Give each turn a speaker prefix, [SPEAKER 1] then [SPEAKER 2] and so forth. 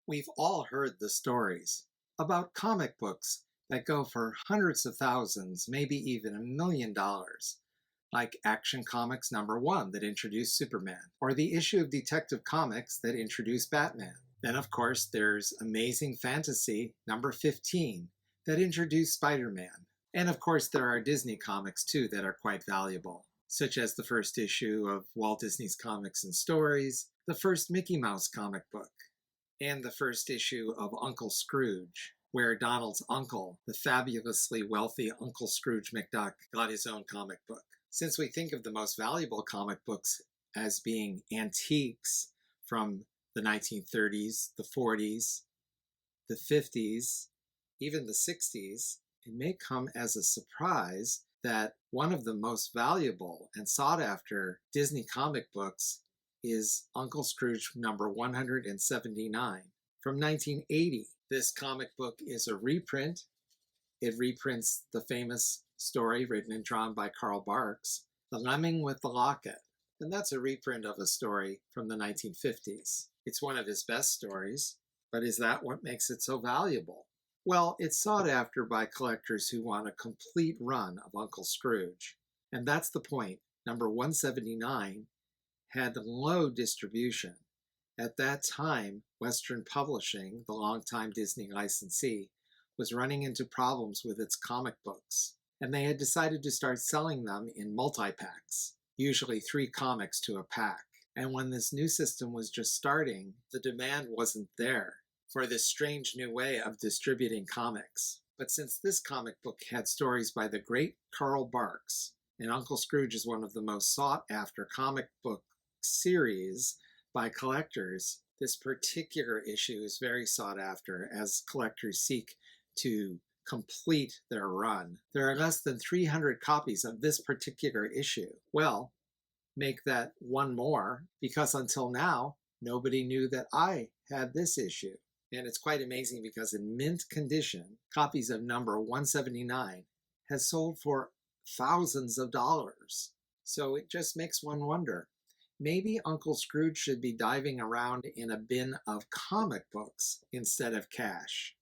[SPEAKER 1] We've all heard the stories about comic books that go for hundreds of thousands, maybe even $1 million, like Action Comics #1 that introduced Superman, or the issue of Detective Comics that introduced Batman. Then, of course, there's Amazing Fantasy #15 that introduced Spider-Man. And of course, there are Disney comics too that are quite valuable, such as the first issue of Walt Disney's Comics and Stories, the first Mickey Mouse comic book, and the first issue of Uncle Scrooge, where Donald's uncle, the fabulously wealthy Uncle Scrooge McDuck, got his own comic book. Since we think of the most valuable comic books as being antiques from the 1930s, the 40s, the 50s, even the 60s, it may come as a surprise that one of the most valuable and sought after Disney comic books is Uncle Scrooge #179 from 1980. This comic book is a reprint. It reprints the famous story written and drawn by Carl Barks, The Lemming with the Locket. And that's a reprint of a story from the 1950s. It's one of his best stories, but is that what makes it so valuable? Well, it's sought after by collectors who want a complete run of Uncle Scrooge. And that's the point. #179 had low distribution. At that time, Western Publishing, the longtime Disney licensee, was running into problems with its comic books, and they had decided to start selling them in multi-packs, usually 3 comics to a pack. And when this new system was just starting, the demand wasn't there for this strange new way of distributing comics. But since this comic book had stories by the great Carl Barks, and Uncle Scrooge is one of the most sought-after comic book series by collectors, this particular issue is very sought after as collectors seek to complete their run. There are less than 300 copies of this particular issue. Well, make that one more, because until now, nobody knew that I had this issue. And it's quite amazing because in mint condition, copies of #179 has sold for thousands of dollars. So it just makes one wonder. Maybe Uncle Scrooge should be diving around in a bin of comic books instead of cash.